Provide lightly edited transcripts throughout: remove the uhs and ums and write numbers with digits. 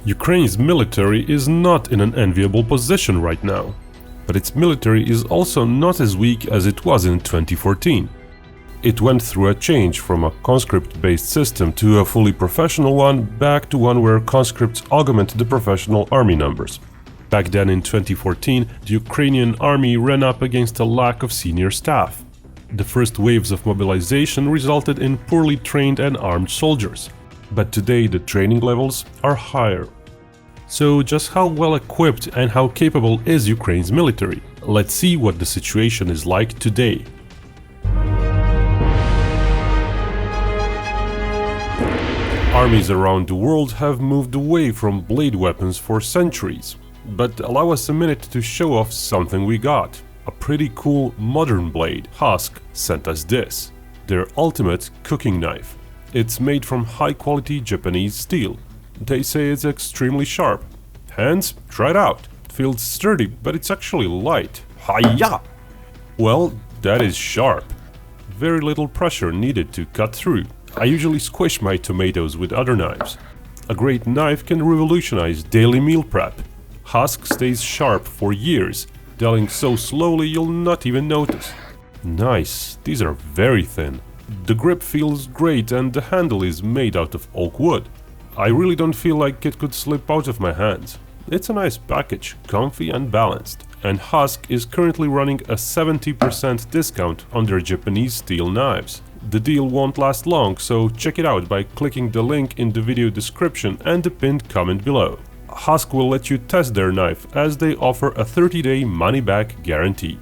Ukraine's military is not in an enviable position right now, but its military is also not as weak as it was in 2014. It went through a change from a conscript-based system to a fully professional one, back to one where conscripts augment the professional army numbers. Back then in 2014, the Ukrainian army ran up against a lack of senior staff. The first waves of mobilization resulted in poorly trained and armed soldiers. But today the training levels are higher. So just how well equipped and how capable is Ukraine's military? Let's see what the situation is like today. Armies around the world have moved away from blade weapons for centuries. But allow us a minute to show off something we got. A pretty cool modern blade. Husk sent us this, their ultimate cooking knife. It's made from high-quality Japanese steel. They say it's extremely sharp. Hands? Try it out. Feels sturdy, but it's actually light. Hi-ya! Well, that is sharp. Very little pressure needed to cut through. I usually squish my tomatoes with other knives. A great knife can revolutionize daily meal prep. Husk stays sharp for years, dulling so slowly you'll not even notice. Nice, these are very thin. The grip feels great and the handle is made out of oak wood. I really don't feel like it could slip out of my hands. It's a nice package, comfy and balanced. And Husk is currently running a 70% discount on their Japanese steel knives. The deal won't last long, so check it out by clicking the link in the video description and the pinned comment below. Husk will let you test their knife as they offer a 30-day money-back guarantee.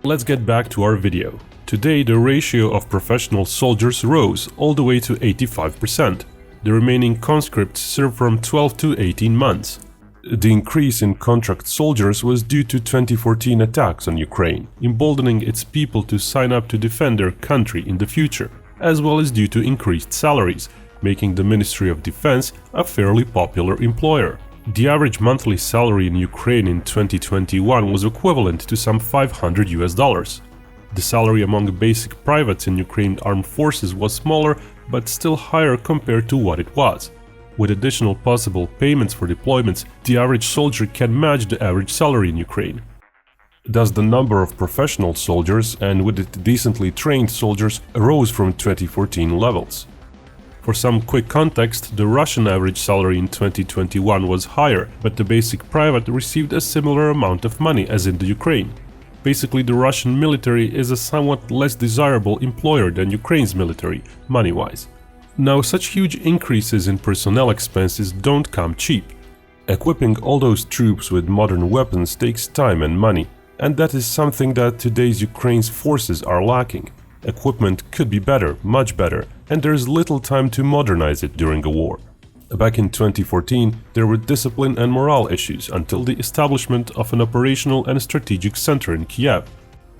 Let's get back to our video. Today the ratio of professional soldiers rose all the way to 85%. The remaining conscripts serve from 12 to 18 months. The increase in contract soldiers was due to 2014 attacks on Ukraine, emboldening its people to sign up to defend their country in the future, as well as due to increased salaries, making the Ministry of Defense a fairly popular employer. The average monthly salary in Ukraine in 2021 was equivalent to some $500. The salary among basic privates in Ukraine armed forces was smaller, but still higher compared to what it was. With additional possible payments for deployments, the average soldier can match the average salary in Ukraine. Thus, the number of professional soldiers, and with it decently trained soldiers, rose from 2014 levels. For some quick context, the Russian average salary in 2021 was higher, but the basic private received a similar amount of money as in the Ukraine. Basically, the Russian military is a somewhat less desirable employer than Ukraine's military, money-wise. Now, such huge increases in personnel expenses don't come cheap. Equipping all those troops with modern weapons takes time and money, and that is something that today's Ukraine's forces are lacking. Equipment could be better, much better, and there's little time to modernize it during a war. Back in 2014, there were discipline and morale issues until the establishment of an operational and strategic center in Kyiv.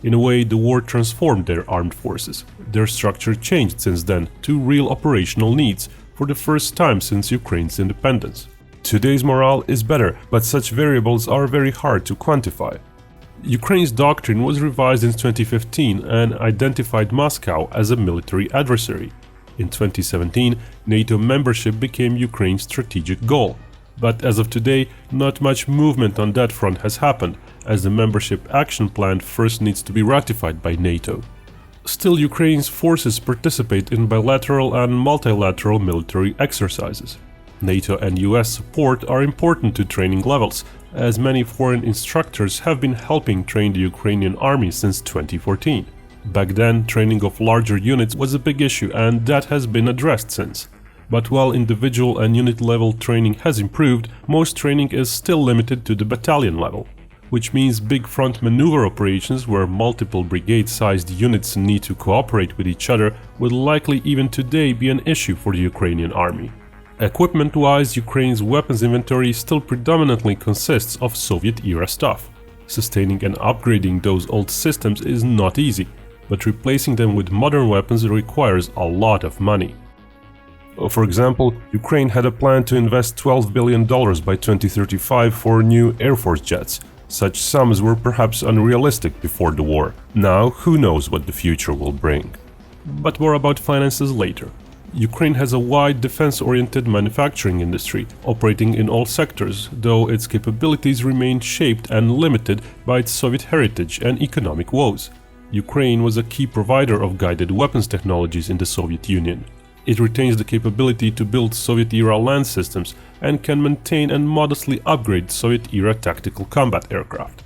In a way, the war transformed their armed forces. Their structure changed since then to real operational needs for the first time since Ukraine's independence. Today's morale is better, but such variables are very hard to quantify. Ukraine's doctrine was revised in 2015 and identified Moscow as a military adversary. In 2017, NATO membership became Ukraine's strategic goal. But as of today, not much movement on that front has happened, as the membership action plan first needs to be ratified by NATO. Still, Ukraine's forces participate in bilateral and multilateral military exercises. NATO and US support are important to training levels, as many foreign instructors have been helping train the Ukrainian army since 2014. Back then, training of larger units was a big issue, and that has been addressed since. But while individual and unit level training has improved, most training is still limited to the battalion level, which means big front maneuver operations where multiple brigade-sized units need to cooperate with each other will likely even today be an issue for the Ukrainian army. Equipment-wise, Ukraine's weapons inventory still predominantly consists of Soviet-era stuff. Sustaining and upgrading those old systems is not easy, but replacing them with modern weapons requires a lot of money. For example, Ukraine had a plan to invest $12 billion by 2035 for new Air Force jets. Such sums were perhaps unrealistic before the war. Now, who knows what the future will bring. But more about finances later. Ukraine has a wide defense-oriented manufacturing industry, operating in all sectors, though its capabilities remain shaped and limited by its Soviet heritage and economic woes. Ukraine was a key provider of guided weapons technologies in the Soviet Union. It retains the capability to build Soviet-era land systems and can maintain and modestly upgrade Soviet-era tactical combat aircraft.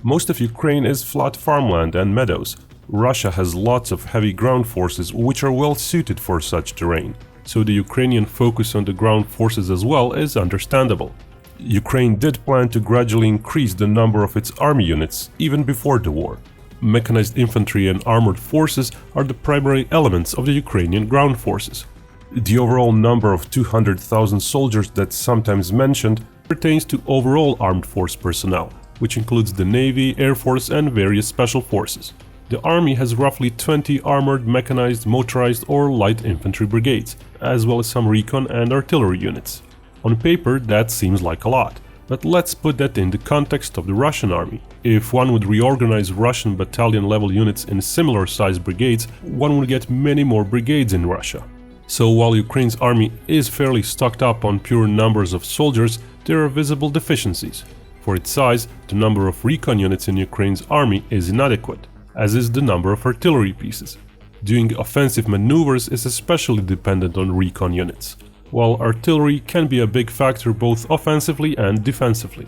Most of Ukraine is flat farmland and meadows. Russia has lots of heavy ground forces which are well suited for such terrain, so the Ukrainian focus on the ground forces as well is understandable. Ukraine did plan to gradually increase the number of its army units even before the war. Mechanized infantry and armored forces are the primary elements of the Ukrainian ground forces. The overall number of 200,000 soldiers that's sometimes mentioned pertains to overall armed force personnel, which includes the Navy, Air Force and various special forces. The army has roughly 20 armored, mechanized, motorized or light infantry brigades, as well as some recon and artillery units. On paper, that seems like a lot, but let's put that in the context of the Russian army. If one would reorganize Russian battalion-level units in similar-sized brigades, one would get many more brigades in Russia. So while Ukraine's army is fairly stocked up on pure numbers of soldiers, there are visible deficiencies. For its size, the number of recon units in Ukraine's army is inadequate, as is the number of artillery pieces. Doing offensive maneuvers is especially dependent on recon units, while artillery can be a big factor both offensively and defensively.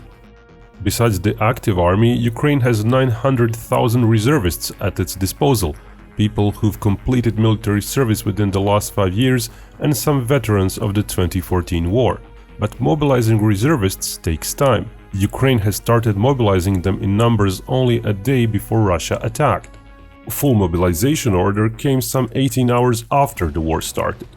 Besides the active army, Ukraine has 900,000 reservists at its disposal, people who've completed military service within the last 5 years and some veterans of the 2014 war. But mobilizing reservists takes time. Ukraine has started mobilizing them in numbers only a day before Russia attacked. Full mobilization order came some 18 hours after the war started.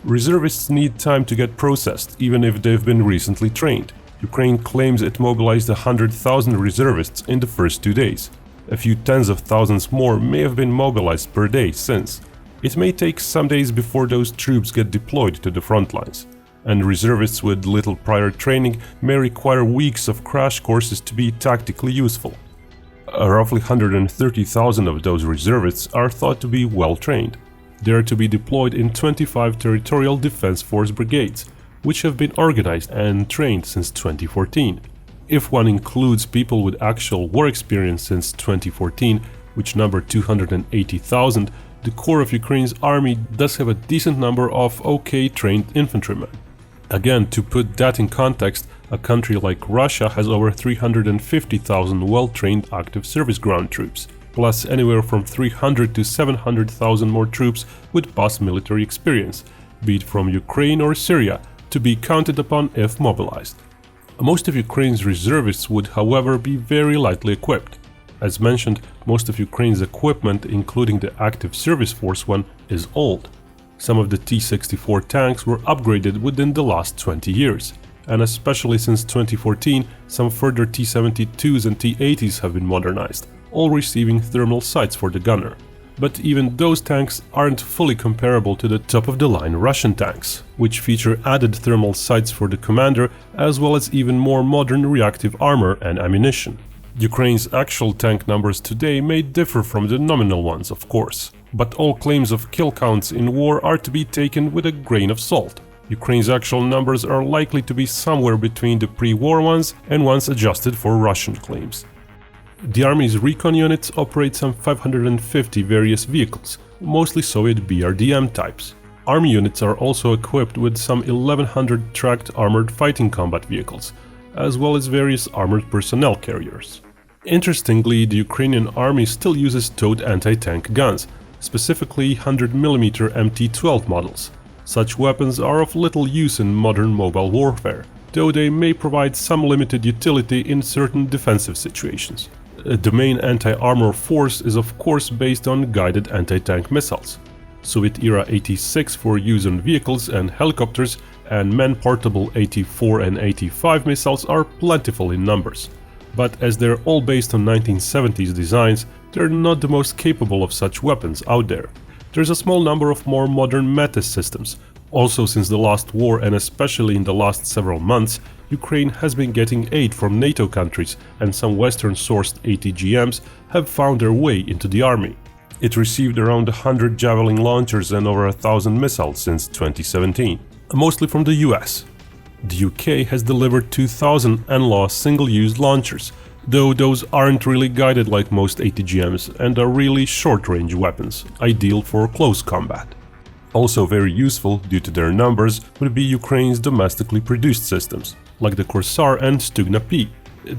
Reservists need time to get processed, even if they've been recently trained. Ukraine claims it mobilized 100,000 reservists in the first 2 days. A few tens of thousands more may have been mobilized per day since. It may take some days before those troops get deployed to the front lines. And reservists with little prior training may require weeks of crash courses to be tactically useful. Roughly 130,000 of those reservists are thought to be well trained. They are to be deployed in 25 Territorial Defense Force brigades, which have been organized and trained since 2014. If one includes people with actual war experience since 2014, which number 280,000, the core of Ukraine's army does have a decent number of okay trained infantrymen. Again, to put that in context, a country like Russia has over 350,000 well-trained active service ground troops, plus anywhere from 300 to 700,000 more troops with past military experience, be it from Ukraine or Syria, to be counted upon if mobilized. Most of Ukraine's reservists would, however, be very lightly equipped. As mentioned, most of Ukraine's equipment, including the active service force one, is old. Some of the T-64 tanks were upgraded within the last 20 years, and especially since 2014, some further T-72s and T-80s have been modernized, all receiving thermal sights for the gunner. But even those tanks aren't fully comparable to the top-of-the-line Russian tanks, which feature added thermal sights for the commander as well as even more modern reactive armor and ammunition. Ukraine's actual tank numbers today may differ from the nominal ones, of course, but all claims of kill counts in war are to be taken with a grain of salt. Ukraine's actual numbers are likely to be somewhere between the pre-war ones and ones adjusted for Russian claims. The Army's recon units operate some 550 various vehicles, mostly Soviet BRDM types. Army units are also equipped with some 1100 tracked armored fighting combat vehicles, as well as various armored personnel carriers. Interestingly, the Ukrainian army still uses towed anti-tank guns, specifically 100mm MT-12 models. Such weapons are of little use in modern mobile warfare, though they may provide some limited utility in certain defensive situations. The main anti-armor force is of course based on guided anti-tank missiles. Soviet-era 86 for use on vehicles and helicopters and man-portable 84 and 85 missiles are plentiful in numbers. But as they're all based on 1970s designs, they're not the most capable of such weapons out there. There's a small number of more modern Metis systems. Also, since the last war and especially in the last several months, Ukraine has been getting aid from NATO countries and some Western-sourced Atgms have found their way into the army. It received around 100 Javelin launchers and over 1,000 missiles since 2017, mostly from the US. The UK has delivered 2,000 NLAW single-use launchers, though those aren't really guided like most ATGMs and are really short-range weapons, ideal for close combat. Also very useful due to their numbers would be Ukraine's domestically produced systems, like the Corsair and Stugna P.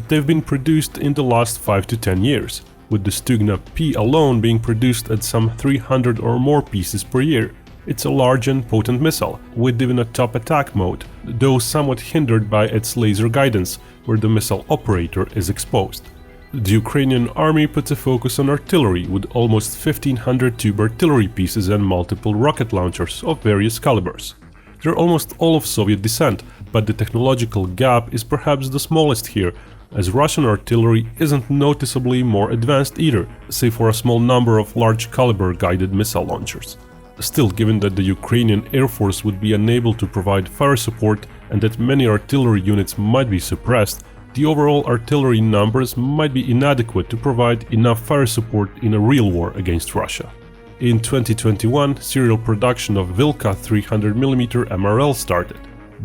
They've been produced in the last 5 to 10 years, with the Stugna P alone being produced at some 300 or more pieces per year. It's a large and potent missile, with even a top attack mode, though somewhat hindered by its laser guidance, where the missile operator is exposed. The Ukrainian army puts a focus on artillery, with almost 1,500 tube artillery pieces and multiple rocket launchers of various calibers. They're almost all of Soviet descent, but the technological gap is perhaps the smallest here, as Russian artillery isn't noticeably more advanced either, save for a small number of large caliber guided missile launchers. Still, given that the Ukrainian Air Force would be unable to provide fire support and that many artillery units might be suppressed, the overall artillery numbers might be inadequate to provide enough fire support in a real war against Russia. In 2021, serial production of Vilka 300mm MRL started.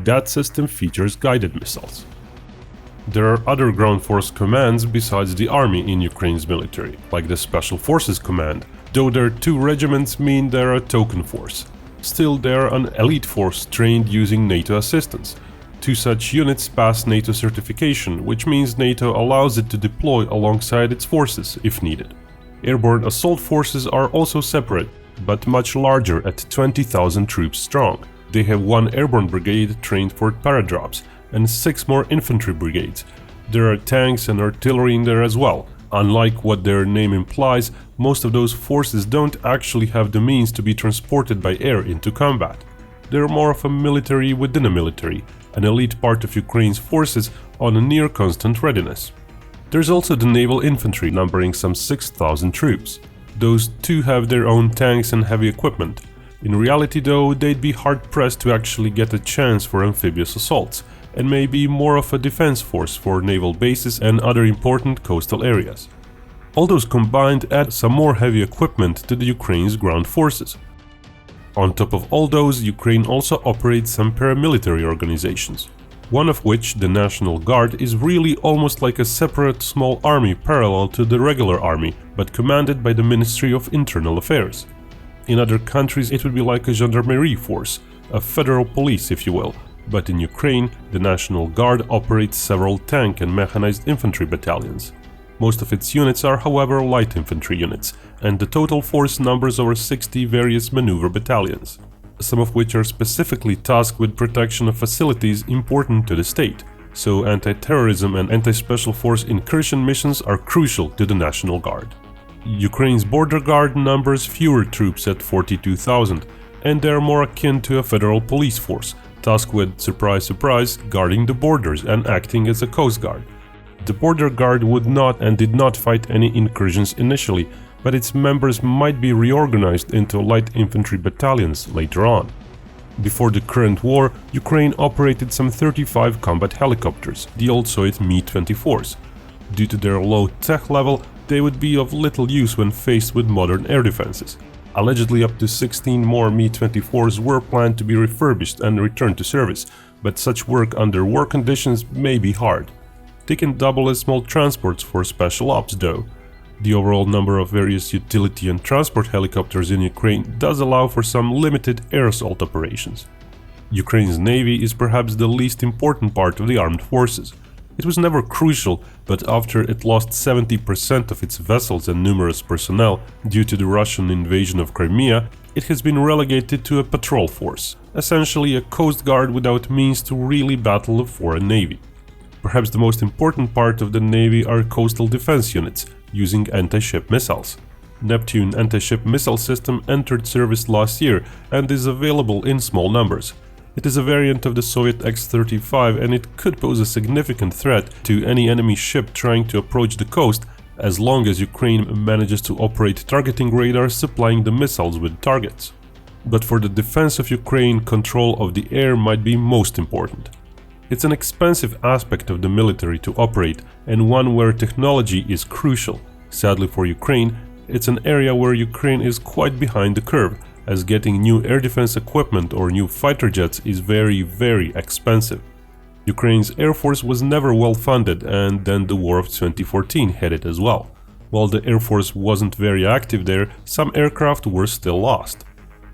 That system features guided missiles. There are other ground force commands besides the army in Ukraine's military, like the Special Forces Command, though their 2 regiments mean they're a token force. Still, they're an elite force trained using NATO assistance. 2 such units pass NATO certification, which means NATO allows it to deploy alongside its forces if needed. Airborne assault forces are also separate, but much larger at 20,000 troops strong. They have 1 airborne brigade trained for paradrops, and 6 more infantry brigades. There are tanks and artillery in there as well. Unlike what their name implies, most of those forces don't actually have the means to be transported by air into combat. They're more of a military within a military, an elite part of Ukraine's forces on a near constant readiness. There's also the naval infantry, numbering some 6,000 troops. Those too have their own tanks and heavy equipment. In reality though, they'd be hard-pressed to actually get a chance for amphibious assaults, and may be more of a defense force for naval bases and other important coastal areas. All those combined add some more heavy equipment to the Ukraine's ground forces. On top of all those, Ukraine also operates some paramilitary organizations, one of which, the National Guard, is really almost like a separate small army parallel to the regular army, but commanded by the Ministry of Internal Affairs. In other countries it would be like a gendarmerie force, a federal police if you will, but in Ukraine the National Guard operates several tank and mechanized infantry battalions. Most of its units are, however, light infantry units, and the total force numbers over 60 various maneuver battalions, some of which are specifically tasked with protection of facilities important to the state, so anti-terrorism and anti-special force incursion missions are crucial to the National Guard. Ukraine's border guard numbers fewer troops at 42,000, and they are more akin to a federal police force, tasked with, surprise surprise, guarding the borders and acting as a coast guard. The border guard would not and did not fight any incursions initially, but its members might be reorganized into light infantry battalions later on. Before the current war, Ukraine operated some 35 combat helicopters, the old Soviet Mi-24s. Due to their low tech level, they would be of little use when faced with modern air defenses. Allegedly up to 16 more Mi-24s were planned to be refurbished and returned to service, but such work under war conditions may be hard. They can double as small transports for special ops though. The overall number of various utility and transport helicopters in Ukraine does allow for some limited air assault operations. Ukraine's navy is perhaps the least important part of the armed forces. It was never crucial, but after it lost 70% of its vessels and numerous personnel due to the Russian invasion of Crimea, it has been relegated to a patrol force, essentially a coast guard without means to really battle a foreign navy. Perhaps the most important part of the navy are coastal defense units, using anti-ship missiles. Neptune anti-ship missile system entered service last year and is available in small numbers. It is a variant of the Soviet X-35 and it could pose a significant threat to any enemy ship trying to approach the coast, as long as Ukraine manages to operate targeting radars supplying the missiles with targets. But for the defense of Ukraine, control of the air might be most important. It's an expensive aspect of the military to operate, and one where technology is crucial. Sadly for Ukraine, it's an area where Ukraine is quite behind the curve, as getting new air defense equipment or new fighter jets is very expensive. Ukraine's air force was never well funded, and then the war of 2014 hit it as well. While the air force wasn't very active there, some aircraft were still lost.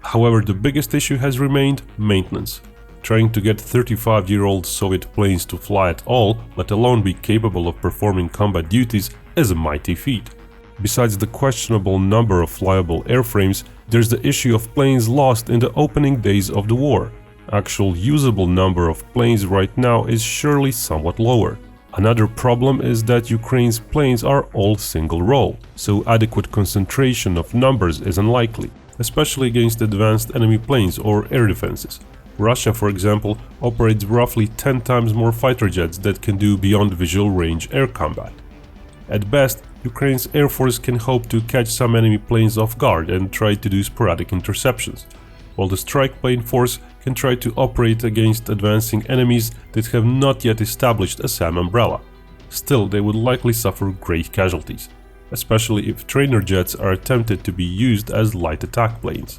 However, the biggest issue has remained maintenance. Trying to get 35-year-old Soviet planes to fly at all, let alone be capable of performing combat duties, is a mighty feat. Besides the questionable number of flyable airframes, there's the issue of planes lost in the opening days of the war. Actual usable number of planes right now is surely somewhat lower. Another problem is that Ukraine's planes are all single-role, so adequate concentration of numbers is unlikely, especially against advanced enemy planes or air defenses. Russia, for example, operates roughly 10 times more fighter jets that can do beyond visual range air combat. At best, Ukraine's air force can hope to catch some enemy planes off guard and try to do sporadic interceptions, while the strike plane force can try to operate against advancing enemies that have not yet established a SAM umbrella. Still, they would likely suffer great casualties, especially if trainer jets are attempted to be used as light attack planes.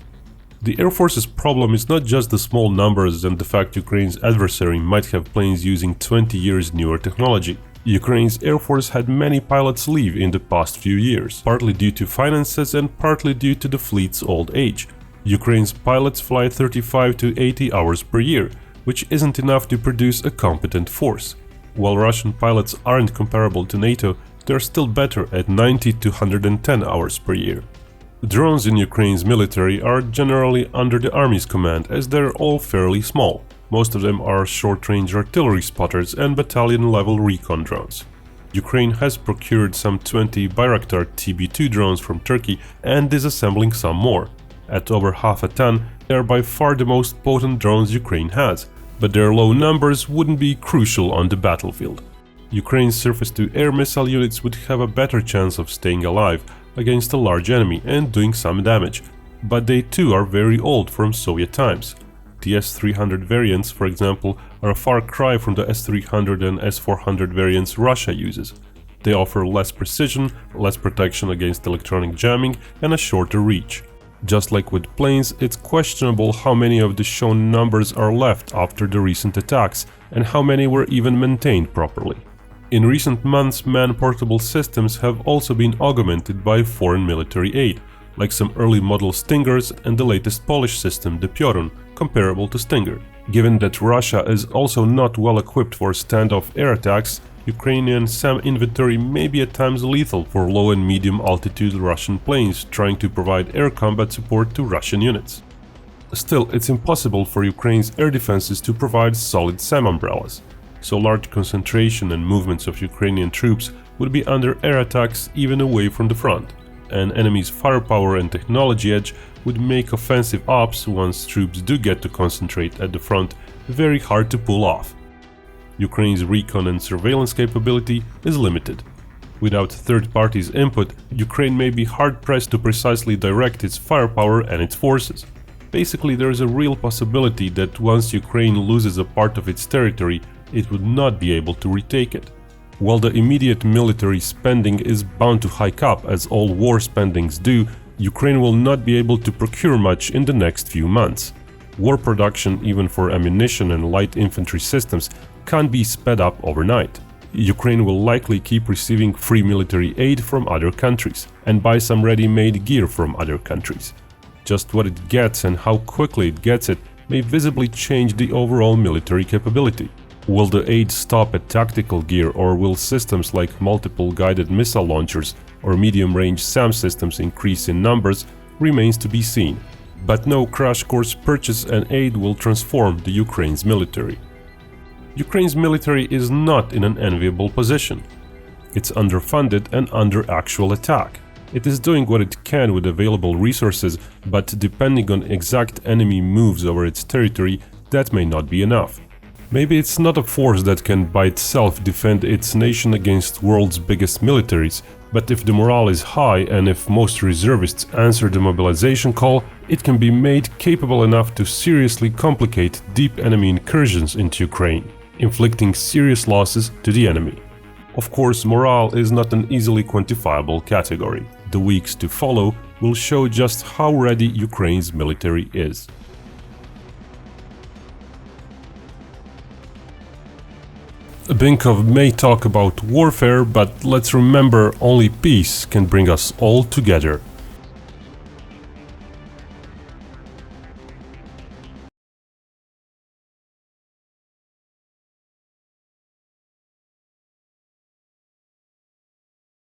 The Air Force's problem is not just the small numbers and the fact Ukraine's adversary might have planes using 20 years newer technology. Ukraine's Air Force had many pilots leave in the past few years, partly due to finances and partly due to the fleet's old age. Ukraine's pilots fly 35 to 80 hours per year, which isn't enough to produce a competent force. While Russian pilots aren't comparable to NATO, they're still better at 90 to 110 hours per year. Drones in Ukraine's military are generally under the army's command, as they're all fairly small. Most of them are short-range artillery spotters and battalion-level recon drones. Ukraine has procured some 20 Bayraktar TB2 drones from Turkey and is assembling some more. At over half a ton, they are by far the most potent drones Ukraine has, but their low numbers wouldn't be crucial on the battlefield. Ukraine's surface-to-air missile units would have a better chance of staying alive against a large enemy and doing some damage, but they too are very old from Soviet times. The S-300 variants, for example, are a far cry from the S-300 and S-400 variants Russia uses. They offer less precision, less protection against electronic jamming, and a shorter reach. Just like with planes, it's questionable how many of the shown numbers are left after the recent attacks, and how many were even maintained properly. In recent months, man-portable systems have also been augmented by foreign military aid, like some early model Stingers and the latest Polish system, the Patron, comparable to Stinger. Given that Russia is also not well equipped for standoff air attacks, Ukrainian SAM inventory may be at times lethal for low and medium altitude Russian planes trying to provide air combat support to Russian units. Still, it's impossible for Ukraine's air defenses to provide solid SAM umbrellas, so large concentration and movements of Ukrainian troops would be under air attacks even away from the front. An enemy's firepower and technology edge would make offensive ops, once troops do get to concentrate at the front, very hard to pull off. Ukraine's recon and surveillance capability is limited. Without third parties' input, Ukraine may be hard-pressed to precisely direct its firepower and its forces. Basically, there is a real possibility that once Ukraine loses a part of its territory, it would not be able to retake it. While the immediate military spending is bound to hike up, as all war spendings do, Ukraine will not be able to procure much in the next few months. War production, even for ammunition and light infantry systems, can't be sped up overnight. Ukraine will likely keep receiving free military aid from other countries and buy some ready-made gear from other countries. Just what it gets and how quickly it gets it may visibly change the overall military capability. Will the aid stop at tactical gear, or will systems like multiple guided missile launchers or medium-range SAM systems increase in numbers remains to be seen. But no crash course purchase and aid will transform the Ukraine's military. Ukraine's military is not in an enviable position. It's underfunded and under actual attack. It is doing what it can with available resources, but depending on exact enemy moves over its territory, that may not be enough. Maybe it's not a force that can by itself defend its nation against world's biggest militaries, but if the morale is high and if most reservists answer the mobilization call, it can be made capable enough to seriously complicate deep enemy incursions into Ukraine, inflicting serious losses to the enemy. Of course, morale is not an easily quantifiable category. The weeks to follow will show just how ready Ukraine's military is. Belyakov may talk about warfare, but let's remember only peace can bring us all together.